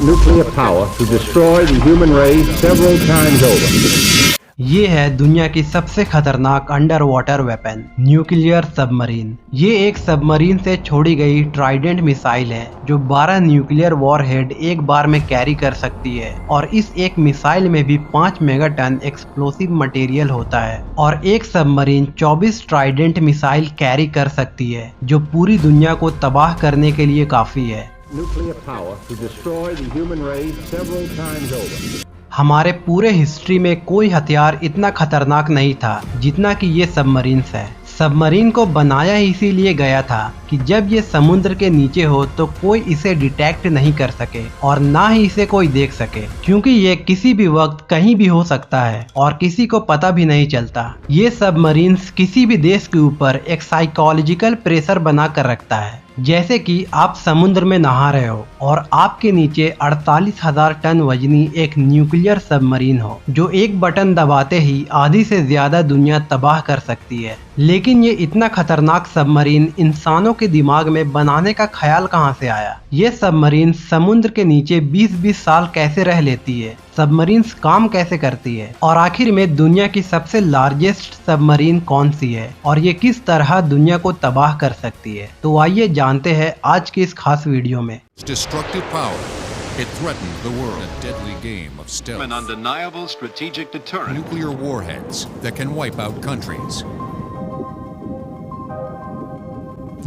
nuclear power to destroy the human race several times over. ये है दुनिया की सबसे खतरनाक under water weapon, nuclear submarine. ये एक सबमरीन से छोड़ी गई ट्राइडेंट मिसाइल है जो 12 न्यूक्लियर वॉरहेड एक बार में कैरी कर सकती है और इस एक मिसाइल में भी 5 मेगाटन एक्सप्लोसिव मटेरियल होता है और एक सबमरीन 24 ट्राइडेंट मिसाइल कैरी कर सकती है जो पूरी दुनिया को तबाह करने के लिए काफी है। Nuclear power to destroy the human race several times over. हमारे पूरे हिस्ट्री में कोई हथियार इतना खतरनाक नहीं था जितना कि ये सबमरीन्स है। सबमरीन को बनाया इसीलिए गया था कि जब ये समुद्र के नीचे हो तो कोई इसे डिटेक्ट नहीं कर सके और ना ही इसे कोई देख सके, क्योंकि ये किसी भी वक्त कहीं भी हो सकता है और किसी को पता भी नहीं चलता। ये सबमरीन्स किसी भी देश के ऊपर एक साइकोलॉजिकल प्रेशर बना कर रखता है। जैसे कि आप समुद्र में नहा रहे हो और आपके नीचे 48,000 टन वजनी एक न्यूक्लियर सबमरीन हो जो एक बटन दबाते ही आधी से ज्यादा दुनिया तबाह कर सकती है। लेकिन ये इतना खतरनाक सबमरीन इंसानों के दिमाग में बनाने का ख्याल कहां से आया? ये सबमरीन समुद्र के नीचे 20-20 साल कैसे रह लेती है? सबमरीन्स काम कैसे करती है? और आखिर में दुनिया की सबसे लार्जेस्ट सबमरीन कौन सी है और ये किस तरह दुनिया को तबाह कर सकती है? तो आइए जानते हैं आज के इस खास वीडियो में। Destructive power. It threatens the world. A deadly game of stealth. An undeniable strategic deterrent. Nuclear warheads that can wipe out countries.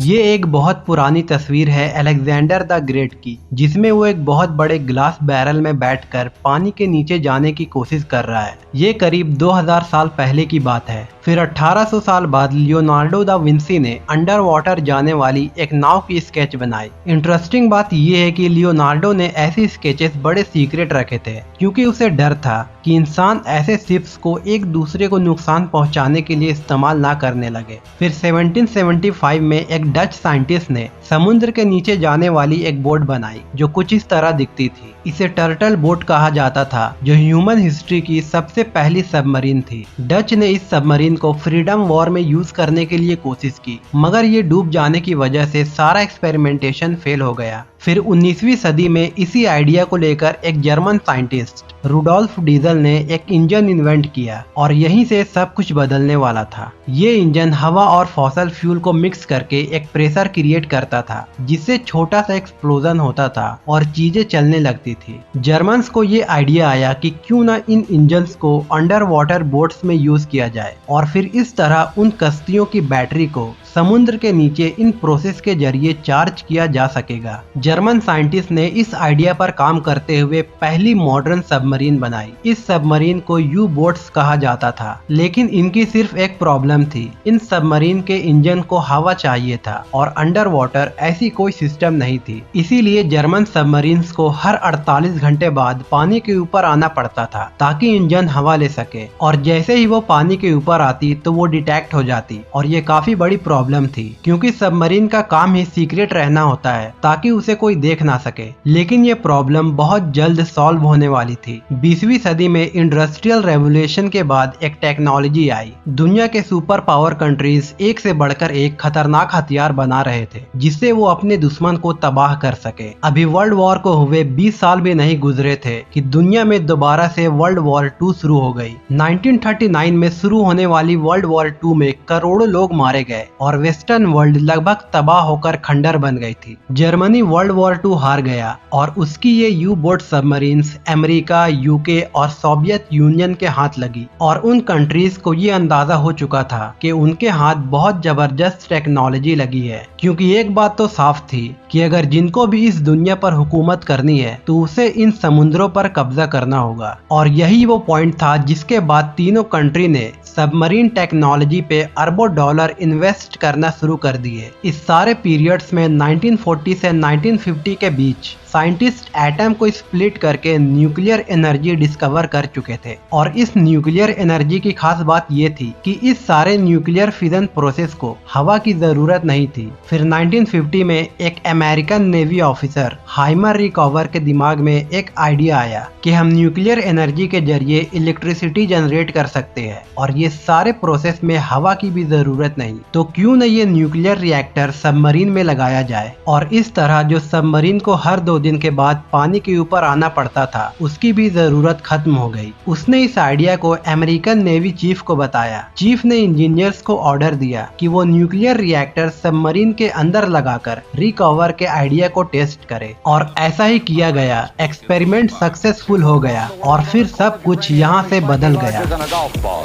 ये एक बहुत पुरानी तस्वीर है अलेक्जेंडर द ग्रेट की, जिसमें वो एक बहुत बड़े ग्लास बैरल में बैठकर पानी के नीचे जाने की कोशिश कर रहा है। ये करीब 2000 साल पहले की बात है। फिर 1800 साल बाद लियोनार्डो दा विंसी ने अंडर वाटर जाने वाली एक नाव की स्केच बनाई। इंटरेस्टिंग बात यह है कि लियोनार्डो ने ऐसी स्केचेस बड़े सीक्रेट रखे थे क्योंकि उसे डर था कि इंसान ऐसे शिप्स को एक दूसरे को नुकसान पहुंचाने के लिए इस्तेमाल ना करने लगे। फिर 1775 में एक डच साइंटिस्ट ने समुद्र के नीचे जाने वाली एक बोट बनाई जो कुछ इस तरह दिखती थी। इसे टर्टल बोट कहा जाता था जो ह्यूमन हिस्ट्री की सबसे पहली सबमरीन थी। डच ने इस सबमरीन को फ्रीडम वॉर में यूज करने के लिए कोशिश की, मगर ये डूब जाने की वजह से सारा एक्सपेरिमेंटेशन फेल हो गया। फिर 19वीं सदी में इसी आइडिया को लेकर एक जर्मन साइंटिस्ट रुडोल्फ डीजल ने एक इंजन इन्वेंट किया और यहीं से सब कुछ बदलने वाला था। ये इंजन हवा और फॉसल फ्यूल को मिक्स करके एक प्रेशर क्रिएट करता था जिससे छोटा सा एक्सप्लोजन होता था और चीजें चलने लगती थी। जर्मन्स को ये आइडिया आया कि क्यों ना इन इंजन्स को अंडर वाटर बोट्स में यूज किया जाए और फिर इस तरह उन कश्तियों की बैटरी को समुद्र के नीचे इन प्रोसेस के जरिए चार्ज किया जा सकेगा। जर्मन साइंटिस्ट ने इस आइडिया पर काम करते हुए पहली मॉडर्न सबमरीन बनाई। इस सबमरीन को यू बोट्स कहा जाता था, लेकिन इनकी सिर्फ एक प्रॉब्लम थी। इन सबमरीन के इंजन को हवा चाहिए था और अंडर वाटर ऐसी कोई सिस्टम नहीं थी। इसीलिए जर्मन सबमरीन्स को हर 48 घंटे बाद पानी के ऊपर आना पड़ता था ताकि इंजन हवा ले सके, और जैसे ही वो पानी के ऊपर आती तो वो डिटेक्ट हो जाती। और ये काफी बड़ी प्रॉब्लम थी क्योंकि सबमरीन का काम ही सीक्रेट रहना होता है ताकि उसे कोई देख ना सके। लेकिन ये प्रॉब्लम बहुत जल्द सॉल्व होने वाली थी। 20वीं सदी में इंडस्ट्रियल रेवोल्यूशन के बाद एक टेक्नोलॉजी आई। दुनिया के सुपर पावर कंट्रीज एक से बढ़कर एक खतरनाक हथियार बना रहे थे जिससे वो अपने दुश्मन को तबाह कर सके। अभी वर्ल्ड वॉर को हुए 20 साल भी नहीं गुजरे थे कि दुनिया में दोबारा से वर्ल्ड वॉर 2 शुरू हो गई। 1939 में शुरू होने वाली वर्ल्ड वॉर 2 में करोड़ों लोग मारे गए और वेस्टर्न वर्ल्ड लगभग तबाह होकर खंडर बन गई थी। जर्मनी वर्ल्ड वॉर 2 हार गया और उसकी ये you boat submarines America, UK और सोवियत यूनियन के हाथ लगी और उन कंट्रीज को ये अंदाजा हो चुका था कि उनके हाथ बहुत जबरदस्त टेक्नोलॉजी लगी है। क्योंकि एक बात तो साफ थी कि अगर जिनको भी इस दुनिया पर हुकूमत करनी है तो उसे इन समुद्रों पर कब्जा करना होगा। और यही वो पॉइंट था जिसके बाद तीनों कंट्री ने सबमरीन टेक्नोलॉजी पे अरबों डॉलर इन्वेस्ट करना शुरू कर दिए। इस सारे पीरियड्स में 1940 से 1950 के बीच साइंटिस्ट एटम को स्प्लिट करके न्यूक्लियर एनर्जी डिस्कवर कर चुके थे। और इस न्यूक्लियर एनर्जी की खास बात ये थी कि इस सारे न्यूक्लियर फिजन प्रोसेस को हवा की जरूरत नहीं थी। फिर 1950 में एक अमेरिकन नेवी ऑफिसर हाइमर रिकॉवर के दिमाग में एक आइडिया आया कि हम न्यूक्लियर एनर्जी के जरिए इलेक्ट्रिसिटी जनरेट कर सकते हैं और ये सारे प्रोसेस में हवा की भी जरूरत नहीं, तो क्यों क्यों न ये न्यूक्लियर रिएक्टर सबमरीन में लगाया जाए, और इस तरह जो सबमरीन को हर 2 दिन के बाद पानी के ऊपर आना पड़ता था उसकी भी जरूरत खत्म हो गई। उसने इस आइडिया को अमेरिकन नेवी चीफ को बताया। चीफ ने इंजीनियर्स को ऑर्डर दिया कि वो न्यूक्लियर रिएक्टर सबमरीन के अंदर लगाकर रिकवर के आइडिया को टेस्ट करे, और ऐसा ही किया गया। एक्सपेरिमेंट सक्सेसफुल हो गया और फिर सब कुछ यहाँ से बदल गया।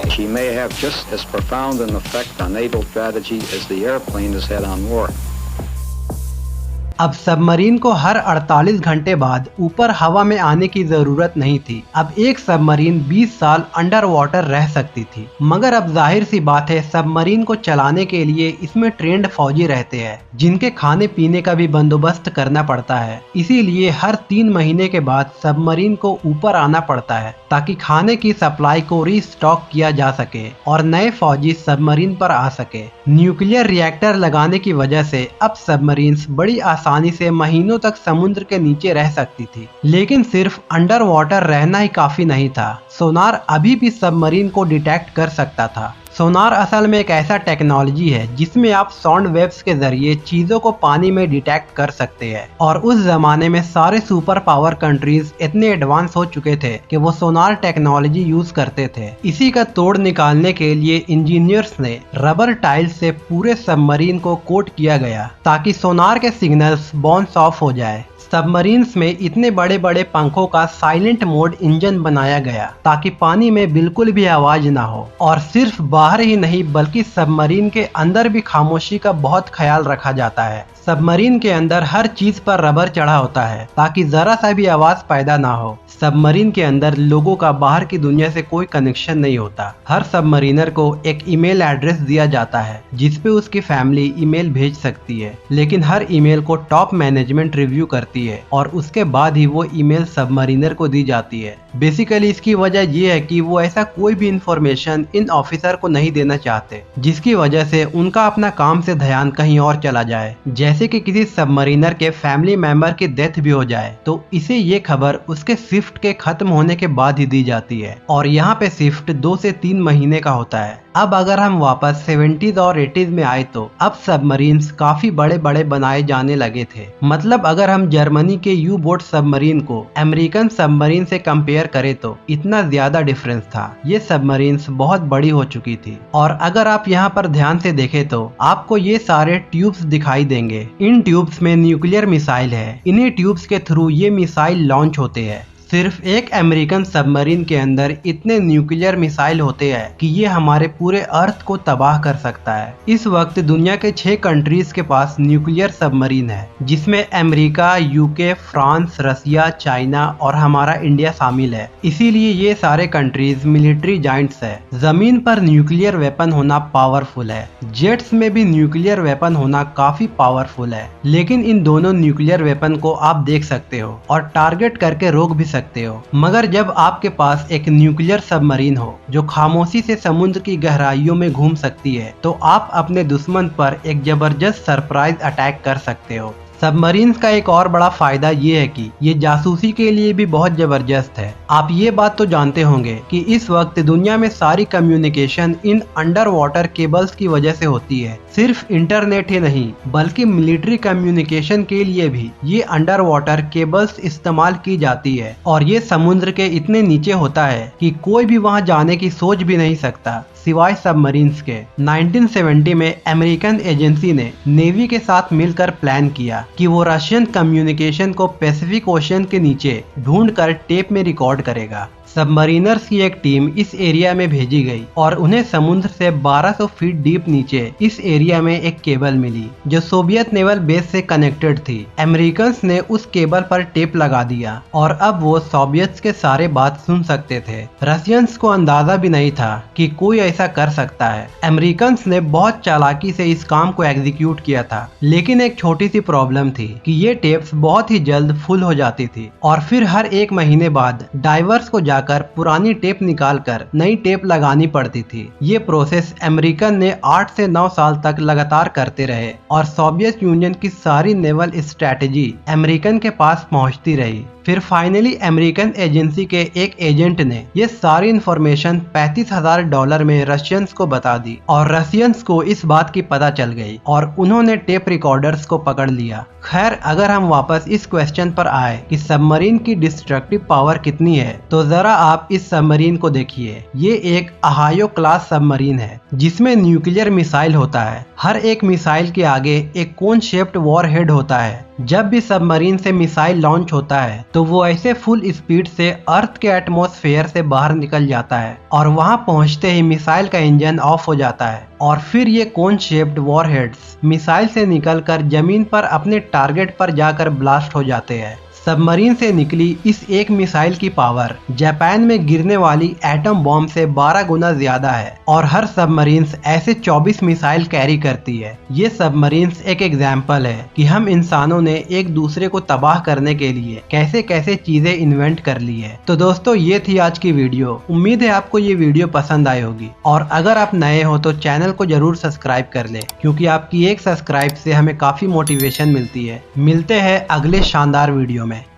She may have just as profound an effect on naval strategy as the airplane has had on war. अब सबमरीन को हर 48 घंटे बाद ऊपर हवा में आने की जरूरत नहीं थी। अब एक सबमरीन 20 साल अंडर वाटर रह सकती थी। मगर अब जाहिर सी बात है, सबमरीन को चलाने के लिए इसमें ट्रेंड फौजी रहते हैं जिनके खाने पीने का भी बंदोबस्त करना पड़ता है। इसीलिए हर 3 महीने के बाद सबमरीन को ऊपर आना पड़ता है ताकि खाने की सप्लाई को रीस्टॉक किया जा सके और नए फौजी सबमरीन पर आ सके। न्यूक्लियर रिएक्टर लगाने की वजह से अब सबमरीन्स बड़ी आसानी से महीनों तक समुद्र के नीचे रह सकती थी। लेकिन सिर्फ अंडर वाटर रहना ही काफी नहीं था। सोनार अभी भी सबमरीन को डिटेक्ट कर सकता था। सोनार असल में एक ऐसा टेक्नोलॉजी है जिसमें आप साउंड वेव्स के जरिए चीजों को पानी में डिटेक्ट कर सकते हैं, और उस जमाने में सारे सुपर पावर कंट्रीज इतने एडवांस हो चुके थे कि वो सोनार टेक्नोलॉजी यूज करते थे। इसी का तोड़ निकालने के लिए इंजीनियर्स ने रबर टाइल्स से पूरे सबमरीन को कोट किया गया ताकि सोनार के सिग्नल्स बाउंस ऑफ हो जाए। सबमरीन्स में इतने बड़े बड़े पंखों का साइलेंट मोड इंजन बनाया गया ताकि पानी में बिल्कुल भी आवाज ना हो, और सिर्फ बाहर ही नहीं बल्कि सबमरीन के अंदर भी खामोशी का बहुत ख्याल रखा जाता है। सबमरीन के अंदर हर चीज पर रबर चढ़ा होता है ताकि जरा सा भी आवाज पैदा ना हो। सबमरीन के अंदर लोगों का बाहर की दुनिया से कोई कनेक्शन नहीं होता। हर सबमरीनर को एक ईमेल एड्रेस दिया जाता है जिसपे उसकी फैमिली ईमेल भेज सकती है, लेकिन हर ईमेल को टॉप मैनेजमेंट रिव्यू करती है और उसके बाद ही वो ईमेल सबमरीनर को दी जाती है। बेसिकली इसकी वजह ये है कि वो ऐसा कोई भी इंफॉर्मेशन इन ऑफिसर को नहीं देना चाहते जिसकी वजह से उनका अपना काम से ध्यान कहीं और चला जाए। जैसे कि किसी सबमरीनर के फैमिली मेंबर की डेथ भी हो जाए तो इसे ये खबर उसके शिफ्ट के खत्म होने के बाद ही दी जाती है, और यहाँ पे शिफ्ट 2 से 3 महीने का होता है। अब अगर हम वापस 70s और 80s में आए तो अब सबमरीन्स काफी बड़े बड़े बनाए जाने लगे थे। मतलब अगर हम जर्मनी के यू बोट सबमरीन को अमेरिकन सबमरीन से कंपेयर करें तो इतना ज्यादा डिफरेंस था। ये सबमरीन्स बहुत बड़ी हो चुकी थी, और अगर आप यहाँ पर ध्यान से देखें तो आपको ये सारे ट्यूब्स दिखाई देंगे। इन ट्यूब्स में न्यूक्लियर मिसाइल है। इन्हीं ट्यूब्स के थ्रू ये मिसाइल लॉन्च होते हैं। सिर्फ एक अमेरिकन सबमरीन के अंदर इतने न्यूक्लियर मिसाइल होते हैं कि ये हमारे पूरे अर्थ को तबाह कर सकता है। इस वक्त दुनिया के 6 कंट्रीज के पास न्यूक्लियर सबमरीन है, जिसमें अमेरिका, यूके, फ्रांस, रसिया, चाइना और हमारा इंडिया शामिल है। इसीलिए ये सारे कंट्रीज मिलिट्री जाइंट्स है। जमीन पर न्यूक्लियर वेपन होना पावरफुल है। जेट्स में भी न्यूक्लियर वेपन होना काफी पावरफुल है, लेकिन इन दोनों न्यूक्लियर वेपन को आप देख सकते हो और टारगेट करके रोक भी सकते हो। मगर जब आपके पास एक न्यूक्लियर सबमरीन हो जो खामोशी से समुद्र की गहराइयों में घूम सकती है, तो आप अपने दुश्मन पर एक जबरदस्त सरप्राइज अटैक कर सकते हो। सबमरीन्स का एक और बड़ा फायदा ये है कि ये जासूसी के लिए भी बहुत जबरदस्त है। आप ये बात तो जानते होंगे कि इस वक्त दुनिया में सारी communication in under water cables की वजह से होती है। सिर्फ इंटरनेट ही नहीं बल्कि मिलिट्री कम्युनिकेशन के लिए भी ये अंडर वाटर केबल्स इस्तेमाल की जाती है, और ये समुद्र के इतने नीचे होता है कि कोई भी वहाँ जाने की सोच भी नहीं सकता सिवाय सबमरीन्स के। 1970 में अमेरिकन एजेंसी ने नेवी के साथ मिलकर प्लान किया कि वो रशियन कम्युनिकेशन को पैसिफिक ओशन के नीचे ढूंढकर टेप में रिकॉर्ड करेगा। सबमरीनर्स की एक टीम इस एरिया में भेजी गई और उन्हें समुद्र से 1200 फीट डीप नीचे इस एरिया में एक केबल मिली जो सोवियत नेवल बेस से कनेक्टेड थी। अमेरिकन्स ने उस केबल पर टेप लगा दिया और अब वो सोवियत्स के सारे बात सुन सकते थे। रशियंस को अंदाजा भी नहीं था कि कोई ऐसा कर सकता है। अमेरिकन्स ने बहुत चालाकी से इस काम को एग्जीक्यूट किया था, लेकिन एक छोटी सी प्रॉब्लम थी कि ये टेप्स बहुत ही जल्द फुल हो जाती थी और फिर हर 1 महीने बाद डाइवर्स को जाकर पुरानी टेप निकालकर नई टेप लगानी पड़ती थी। ये प्रोसेस अमेरिकन ने 8 से 9 साल तक लगातार करते रहे और सोवियत यूनियन की सारी नेवल स्ट्रेटेजी अमेरिकन के पास पहुंचती रही। फिर फाइनली अमेरिकन एजेंसी के एक एजेंट ने ये सारी इन्फॉर्मेशन $35,000 में रशियंस को बता दी और रशियंस को इस बात की पता चल गई और उन्होंने टेप रिकॉर्डर्स को पकड़ लिया। खैर, अगर हम वापस इस क्वेश्चन पर आए कि सबमरीन की डिस्ट्रक्टिव पावर कितनी है, तो जरा आप इस सबमरीन को देखिए। ये एक ओहायो क्लास सबमरीन है जिसमें न्यूक्लियर मिसाइल होता है। हर एक मिसाइल के आगे एक कोन शेप्ड वॉरहेड होता है। जब भी सबमरीन से मिसाइल लॉन्च होता है तो वो ऐसे फुल स्पीड से अर्थ के एटमॉस्फेयर से बाहर निकल जाता है और वहां पहुंचते ही मिसाइल का इंजन ऑफ हो जाता है और फिर ये कोन शेप्ड वॉरहेड्स मिसाइल से निकलकर जमीन पर अपने टारगेट पर जाकर ब्लास्ट हो जाते हैं। सबमरीन से निकली इस एक मिसाइल की पावर जापान में गिरने वाली एटम बॉम्ब से 12 गुना ज्यादा है और हर सबमरीन्स ऐसे 24 मिसाइल कैरी करती है। ये सबमरीन्स एक एग्जाम्पल है कि हम इंसानों ने एक दूसरे को तबाह करने के लिए कैसे कैसे चीजें इन्वेंट कर ली है। तो दोस्तों, ये थी आज की वीडियो। उम्मीद है आपको ये वीडियो पसंद आई होगी और अगर आप नए हो तो चैनल को जरूर सब्सक्राइब कर ले, क्योंकि आपकी एक सब्सक्राइब से हमें काफी मोटिवेशन मिलती है। मिलते हैं अगले शानदार वीडियो में।